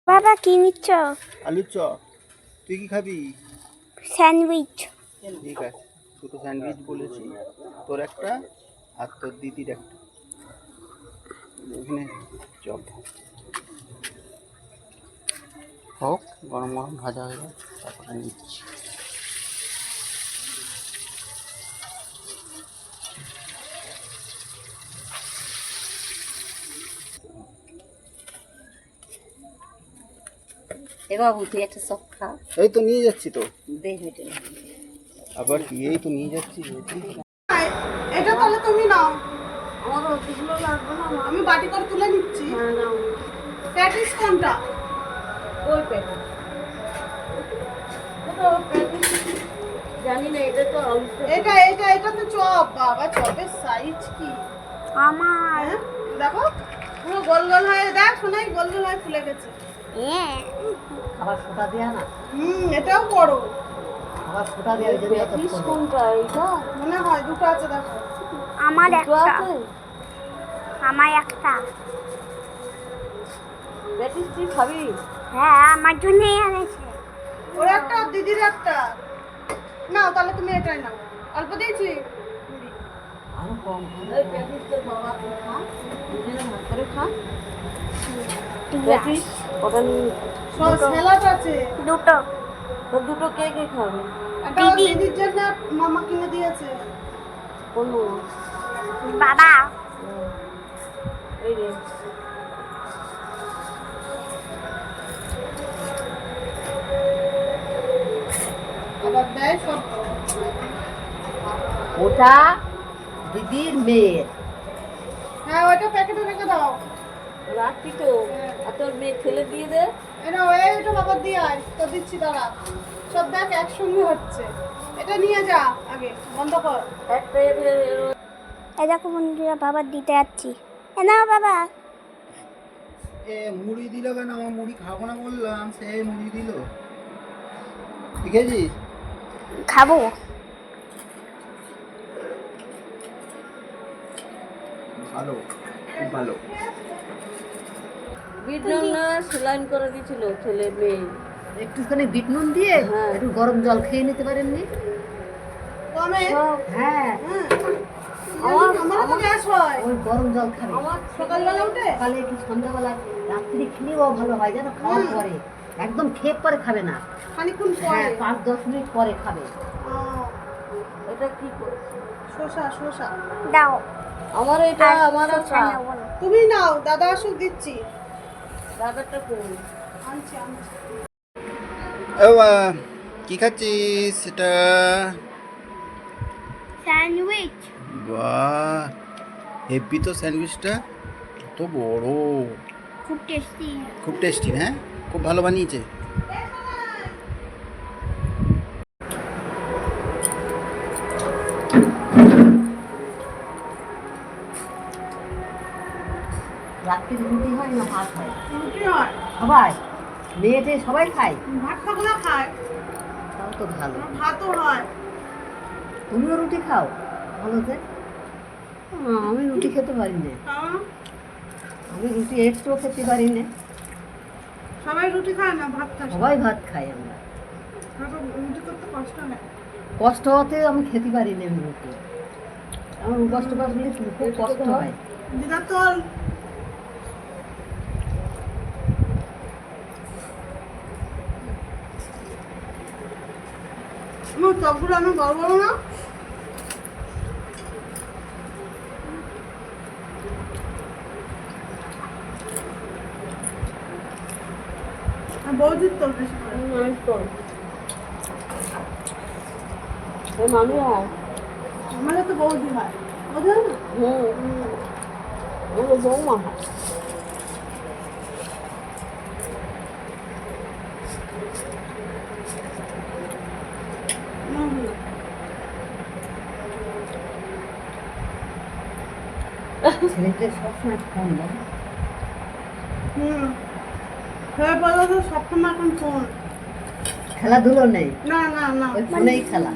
বাবা কি নিচ্ছ? আলুর চপ। তুই কি খাবি? স্যান্ডউইচ। ঠিক আছে, দুটো স্যান্ডউইচ বলেছি, তোর একটা আর তোর দিদির একটা। এখানে চপ হোক, গরম গরম ভাজা হয়ে যায়, তারপরে নিচ্ছি। এ বাবু তুই একটা চপ খা। এই তো নিয়ে যাচ্ছি তো। দে হেঁটে আবার কি, এই তো নিয়ে যাচ্ছি। এটা তাহলে তুমি নাও, আমার অতগুলো লাগবে না। আমি বাটি করে তুলে নিচ্ছি। হ্যাঁ নাও। প্যাটিস কোনটা? ওই প্যাকেট জানি না, এটা তো আলু চপ। এটা এটা এটা তো চপ। বাবা চপের সাইজ কি! আমার হ্যাঁ দেখো, পুরো গোল গোল হয়ে, দেখ শোনাই গোল গোল হয়ে ফুলে গেছে। আবার ফোটা দেয়া না, এটাও বড় আবার ফোটা দেয়া ওই জন্য এত কোনটা এইটা মনে হয়। দুটো আছে দেখো। আমার দুটো একটা, আছে। আমার একটা। প্যাটিস তুই খাবি? হ্যাঁ আমার জন্যই এনেছে। ওর একটা আর দিদির একটা। নাও তাহলে তুমি এটাই নাও, অল্প দিয়েছি। আরো কম এই প্যাটিস তোর বাবা খা, দুজনে ভাগ করে খা। প্যাটিস ওটা নিয়ে সস স্যালাড আছে দুটো। তোর দুটো কে কে খাবে? একটা ওর দিদির জন্য মামা কিনে দিয়েছে। কোন বাবা এই রে আবার দেয় সব। ওটা দিদির মেয়ের। হ্যাঁ ওইটা প্যাকেটে রেখে দাও। রাখি তো, আর তোর মেয়ে ফেলে দিয়ে দে। এটা ওইটা বাবার দিয়ে আয়, তো দিচ্ছি দাঁড়া। সব দেখ একসঙ্গে হচ্ছে। এটা নিয়ে যা আগে, বন্ধ কর। একটা এই দেখো বন্ধুরা, বাবার দিতে যাচ্ছি। এ নাও বাবা। এ মুড়ি দিল কেন? আমার মুড়ি খাবো না বললাম, সে মুড়ি দিল। ঠিক আছে, খাবো। ভালো, খুব ভালো। বিট নুন না সেলাইন করে দিয়েছিল ছেলে মেয়ে। একটুখানি বিট নুন দিয়ে হ্যাঁ। একটু গরম জল খেয়ে নিতে পারেননি? কমে। হ্যাঁ, আমারও তো গ্যাস হয়। ওই গরম জল খাবে। আমার সকালবেলা উঠে সকালে কি সন্ধ্যাবেলা, রাত্রি খেলেও ভালো হয় জানো, খাওয়ার পরে। একদম খেয়ে পরে খাবে না। খানিকক্ষণ হ্যাঁ, পরে। 5-10 মিনিট পরে খাবে। এটা কি করে? শসা শসা দাও। আমার এটা আর আমার শসা নেবো না। তুমি নাও, দাদা আসুক দিচ্ছি। দাদাটা কোন? আনছি আনছি। ও কি খাচ্ছিস সেটা? স্যান্ডউইচ। বাহ, হেভি তো স্যান্ডউইচটা, কত বড়, খুব টেস্টি। খুব টেস্টি। হ্যাঁ, খুব ভালো বানিয়েছে। রাত্রি রুটি হয় না ভাত হয়? রুটি হয়, সবাই মেয়েটে সবাই খায়, ভাত থাকলে খায়। তাও তো ভালো। আমার ভাতও হয়। তুমিও রুটি খাও? ভালো যে। আমি রুটি খেতে পারি না। হ্যাঁ, আমি রুটি একটুও খেতে পারি না। সবাই রুটি খায় না, ভাত খায়। সবাই ভাত খাই আমরা। রুটি করতে কষ্ট নেই। কষ্ট হতে আমি খেতে পারি না আমি রুটি। আমার কষ্ট করলে খুব কষ্ট হয়। দিদা তোর আমার চপগুলো আমি বড় বড় না। বৌদির তো বেশি করে। মানুষ হয়। আমাদের তো বৌদি হয়, বৌদি হয় না। আমার বৌমা হয়। ছেলেদের সবসময় ফোন দেয়। খেয়ে বলো তো সবসময় এখন ফোন। খেলাধুলো নেই, না না না ওই ফোনেই খেলা।